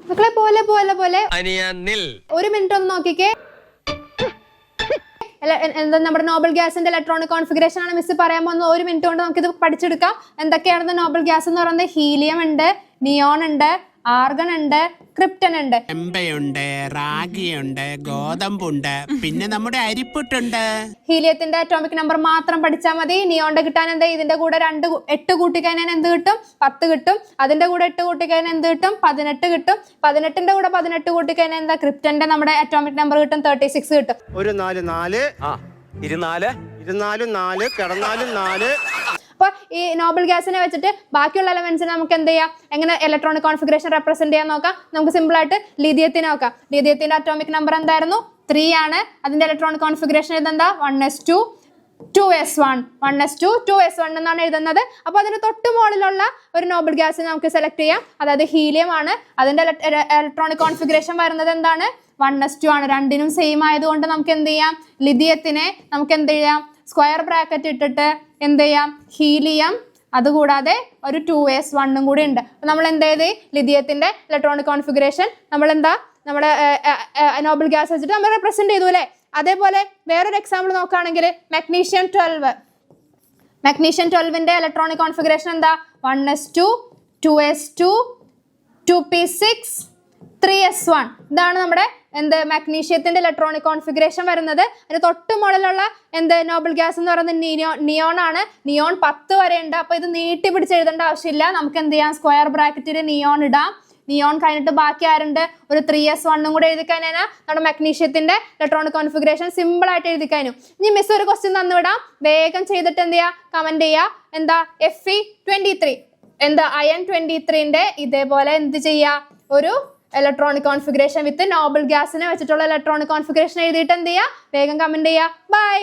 മക്കളെ പോലെ പോലെ പോലെ ഒരു മിനിറ്റ് ഒന്ന് നോക്കിക്കേ. എന്താ നമ്മുടെ നോബൽ ഗ്യാസിന്റെ ഇലക്ട്രോണിക് കോൺഫിഗറേഷൻ ആണ് മിസ് പറയാൻ പോകുന്നത്. ഒരു മിനിറ്റ് കൊണ്ട് നമുക്കിത് പഠിച്ചെടുക്കാം. എന്തൊക്കെയാണെന്ന് നോബൽ ഗ്യാസ് എന്ന് പറയുന്നത്? ഹീലിയം ഉണ്ട്, നിയോൺ ഉണ്ട്, ആർഗൺ ഉണ്ട്, ക്രിപ്റ്റൻ ഉണ്ട്, എംബയുണ്ട്, റാഗിയുണ്ട്, ഗോതമ്പുണ്ട്, പിന്നെ നമ്മുടെ അരിപ്പുട്ടുണ്ട്. ഹീലിയത്തിന്റെ അറ്റോമിക് നമ്പർ മാത്രം പഠിച്ചാൽ മതി. നിയോണിന്റെ കിട്ടാൻ എന്താ? ഇതിന്റെ കൂടെ 8 കൂട്ടിക്കഴിഞ്ഞാൽ എന്ത് കിട്ടും? 10 കിട്ടും. അതിന്റെ കൂടെ 8 കൂട്ടിക്കഴിഞ്ഞാൽ എന്ത് കിട്ടും? 18 കിട്ടും. 18ന്റെ കൂടെ 18 കൂട്ടിക്കഴിഞ്ഞാൽ എന്താ? ക്രിപ്റ്റന്റെ നമ്മുടെ അറ്റോമിക് നമ്പർ കിട്ടും, 36 കിട്ടും. ഒരു 4 4 ഇരുന്നാലും 4 കിടന്നാലും 4. അപ്പൊ ഈ നോബൽ ഗ്യാസിനെ വെച്ചിട്ട് ബാക്കിയുള്ള എലമെന്റ്സിനെ നമുക്ക് എന്ത് ചെയ്യാം, എങ്ങനെ ഇലക്ട്രോണിക് കോൺഫിഗറേഷൻ റെപ്രസെന്റ് ചെയ്യാൻ നോക്കാം. നമുക്ക് സിമ്പിൾ ആയിട്ട് ലിഥിയത്തിനെ നോക്കാം. ലിഥിയത്തിന്റെ അറ്റോമിക് നമ്പർ എന്തായിരുന്നു? 3 ആണ്. അതിന്റെ ഇലക്ട്രോണിക് കോൺഫിഗറേഷൻ ഇതെന്താ? 1s2 2s1 1s2 2s1 എന്നാണ് എഴുതുന്നത്. അപ്പൊ അതിന് തൊട്ട് മുകളിലുള്ള ഒരു നോബൽ ഗ്യാസിനെ നമുക്ക് സെലക്ട് ചെയ്യാം. അതായത് ഹീലിയം ആണ്. അതിന്റെ ഇലക്ട്രോണിക് കോൺഫിഗറേഷൻ വരുന്നത് എന്താണ്? 1s2 ആണ്. രണ്ടിനും സെയിം ആയതുകൊണ്ട് നമുക്ക് എന്ത് ചെയ്യാം? ലിഥിയത്തിനെ നമുക്ക് എന്ത് ചെയ്യാം? സ്ക്വയർ ബ്രാക്കറ്റ് ഇട്ടിട്ട് എന്ത് ചെയ്യാം? ഹീലിയം, അതുകൂടാതെ ഒരു 2s1 കൂടി ഉണ്ട്. നമ്മൾ എന്ത് ചെയ്ത് ലിഥിയത്തിന്റെ ഇലക്ട്രോണിക് കോൺഫിഗറേഷൻ നമ്മൾ എന്താ നമ്മുടെ നോബൽ ഗ്യാസ് വെച്ചിട്ട് നമ്മൾ റെപ്രസെന്റ് ചെയ്തു അല്ലേ. അതേപോലെ വേറൊരു എക്സാമ്പിൾ നോക്കുകയാണെങ്കിൽ മാഗ്നീഷ്യം 12. മാഗ്നീഷ്യം 12ന്റെ ഇലക്ട്രോണിക് കോൺഫിഗറേഷൻ എന്താ? 1s2 2s2 2p6 3s1. ഇതാണ് നമ്മുടെ എന്ത് മാഗ്നീഷ്യത്തിന്റെ ഇലക്ട്രോണിക് കോൺഫിഗറേഷൻ വരുന്നത്. അതിന് തൊട്ട് മുകളിലുള്ള എന്ത് നോബൽ ഗ്യാസ് എന്ന് പറയുന്നത് നിയോൺ ആണ്. നിയോൺ 10 വരെ ഉണ്ട്. അപ്പൊ ഇത് നീട്ടി പിടിച്ച് എഴുതേണ്ട ആവശ്യമില്ല. നമുക്ക് എന്ത് ചെയ്യാം? സ്ക്വയർ ബ്രാക്കറ്റിൽ നിയോൺ ഇടാം. നിയോൺ കഴിഞ്ഞിട്ട് ബാക്കി ആരുണ്ട്? ഒരു 3s1 കൂടെ എഴുതി കഴിഞ്ഞാൽ നമ്മുടെ മാഗ്നീഷ്യത്തിന്റെ ഇലക്ട്രോണിക് കോൺഫിഗറേഷൻ സിമ്പിൾ ആയിട്ട് എഴുതി കഴിഞ്ഞു. ഇനി മിസ് ഒരു ക്വസ്റ്റ്യൻ തന്നുവിടാം, വേഗം ചെയ്തിട്ട് എന്ത് ചെയ്യാ? കമന്റ് ചെയ്യാ. എന്താ? Fe23 എന്താ? അയൺ 23ന്റെ ഇതേപോലെ എന്ത് ചെയ്യാ? ഒരു ഇലക്ട്രോണിക് കോൺഫിഗറേഷൻ വിത്ത് നോബൽ ഗ്യാസിനെ വെച്ചിട്ടുള്ള ഇലക്ട്രോണിക് കോൺഫിഗറേഷൻ എഴുതിയിട്ട് എന്ത് ചെയ്യാ? വേഗം കമന്റ് ചെയ്യാ. ബൈ.